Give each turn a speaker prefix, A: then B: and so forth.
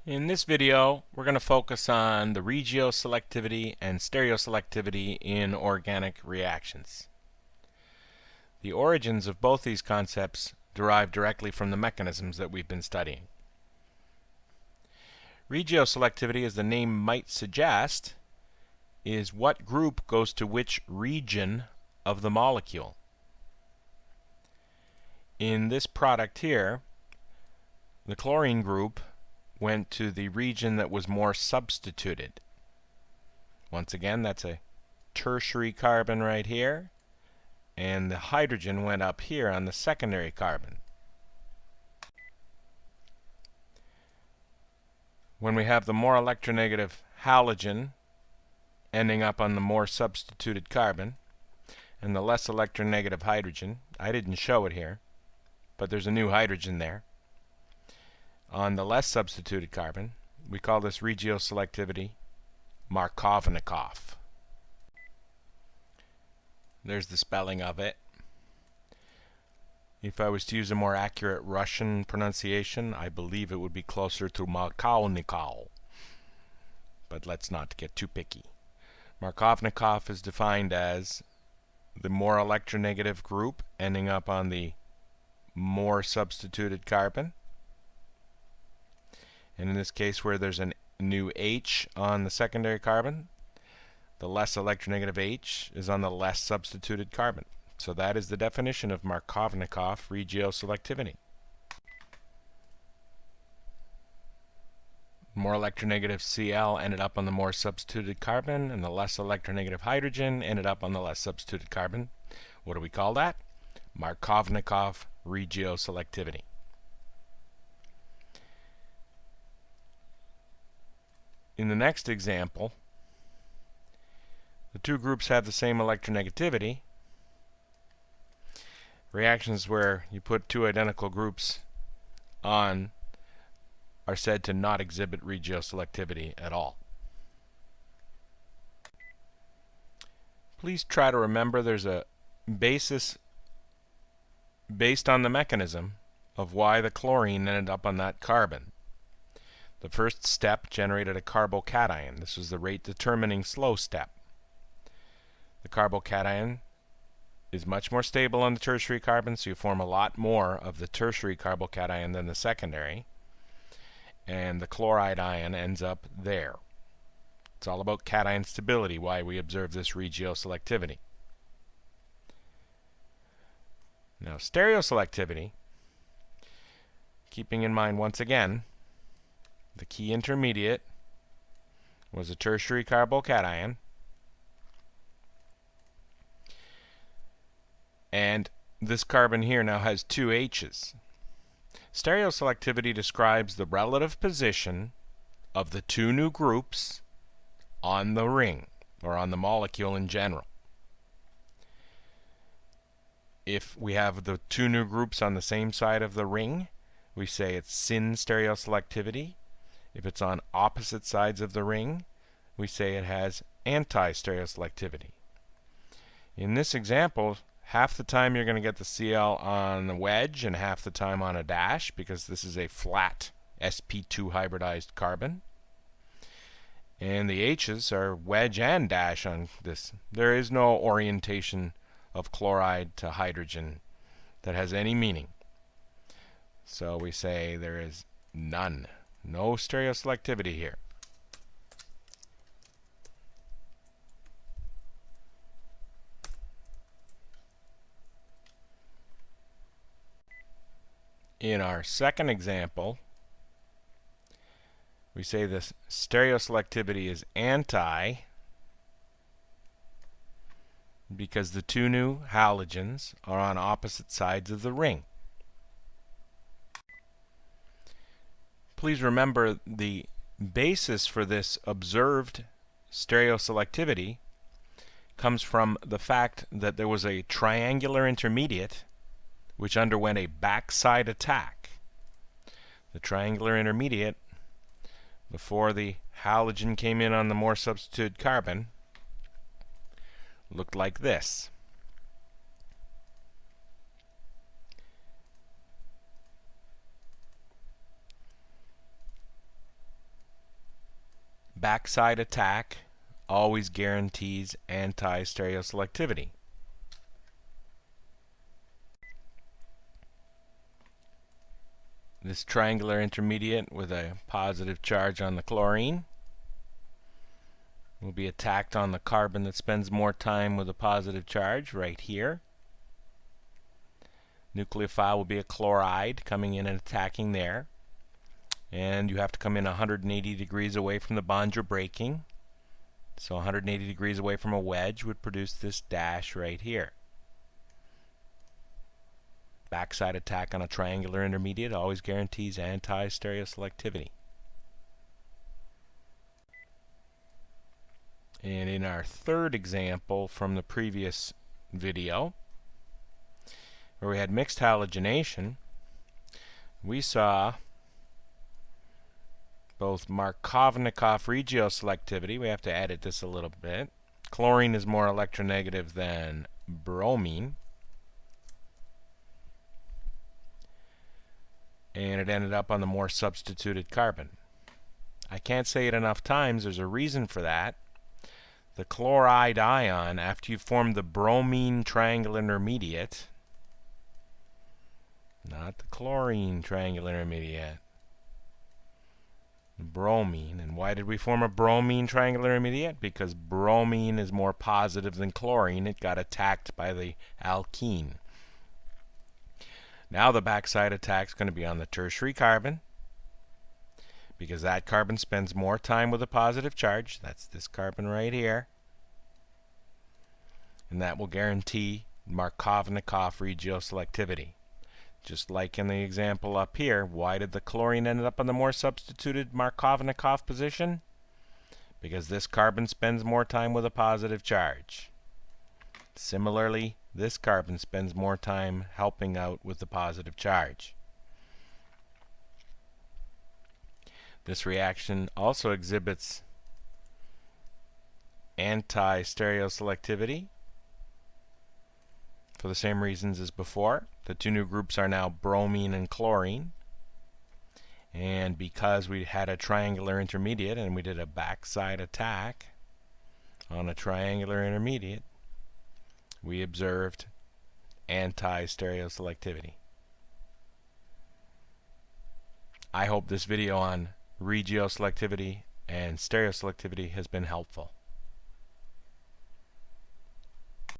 A: In this video, we're going to focus on the regioselectivity and stereoselectivity in organic reactions. The origins of both these concepts derive directly from the mechanisms that we've been studying. Regioselectivity, as the name might suggest, is what group goes to which region of the molecule. In this product here, the chlorine group went to the region that was more substituted. Once again, that's a tertiary carbon right here, and the hydrogen went up here on the secondary carbon. When we have the more electronegative halogen ending up on the more substituted carbon, and the less electronegative hydrogen, I didn't show it here, but there's a new hydrogen there, on the less substituted carbon, we call this regioselectivity Markovnikov. There's the spelling of it. If I was to use a more accurate Russian pronunciation, I believe it would be closer to Markovnikov. But let's not get too picky. Markovnikov is defined as the more electronegative group ending up on the more substituted carbon. And in this case, where there's a new H on the secondary carbon, the less electronegative H is on the less substituted carbon. So that is the definition of Markovnikov regioselectivity. More electronegative Cl ended up on the more substituted carbon, and the less electronegative hydrogen ended up on the less substituted carbon. What do we call that? Markovnikov regioselectivity. In the next example, the two groups have the same electronegativity. Reactions where you put two identical groups on are said to not exhibit regioselectivity at all. Please try to remember there's a basis based on the mechanism of why the chlorine ended up on that carbon. The first step generated a carbocation. This was the rate-determining slow step. The carbocation is much more stable on the tertiary carbon, so you form a lot more of the tertiary carbocation than the secondary. And the chloride ion ends up there. It's all about cation stability, why we observe this regioselectivity. Now, stereoselectivity, keeping in mind once again, the key intermediate was a tertiary carbocation, and this carbon here now has two H's. Stereoselectivity describes the relative position of the two new groups on the ring, or on the molecule in general. If we have the two new groups on the same side of the ring, we say it's syn stereoselectivity. If it's on opposite sides of the ring, we say it has anti-stereoselectivity. In this example, half the time you're going to get the Cl on the wedge and half the time on a dash, because this is a flat sp2 hybridized carbon. And the H's are wedge and dash on this. There is no orientation of chloride to hydrogen that has any meaning. So we say there is none. No stereoselectivity here. In our second example, we say this stereoselectivity is anti because the two new halogens are on opposite sides of the ring. Please remember the basis for this observed stereoselectivity comes from the fact that there was a triangular intermediate which underwent a backside attack. The triangular intermediate, before the halogen came in on the more substituted carbon, looked like this. backside attack always guarantees anti-stereoselectivity. This triangular intermediate with a positive charge on the chlorine will be attacked on the carbon that spends more time with a positive charge right here. Nucleophile will be a chloride coming in and attacking there. And you have to come in 180 degrees away from the bond you're breaking. So 180 degrees away from a wedge would produce this dash right here. Backside attack on a triangular intermediate always guarantees anti-stereoselectivity. And in our third example from the previous video, where we had mixed halogenation, we saw both Markovnikov regioselectivity. We have to edit this a little bit. Chlorine is more electronegative than bromine. And it ended up on the more substituted carbon. I can't say it enough times. There's a reason for that. The chloride ion, after you form the bromine triangle intermediate, not the chlorine triangle intermediate, the bromine. And why did we form a bromine triangle intermediate? Because bromine is more positive than chlorine. It got attacked by the alkene. Now the backside attack is going to be on the tertiary carbon, because that carbon spends more time with a positive charge. That's this carbon right here. And that will guarantee Markovnikov regioselectivity. Just like in the example up here, why did the chlorine end up on the more substituted Markovnikov position? Because this carbon spends more time with a positive charge. Similarly, this carbon spends more time helping out with the positive charge. This reaction also exhibits anti-stereoselectivity for the same reasons as before. The two new groups are now bromine and chlorine. And because we had a triangular intermediate and we did a backside attack on a triangular intermediate, we observed anti-stereoselectivity. I hope this video on regioselectivity and stereoselectivity has been helpful.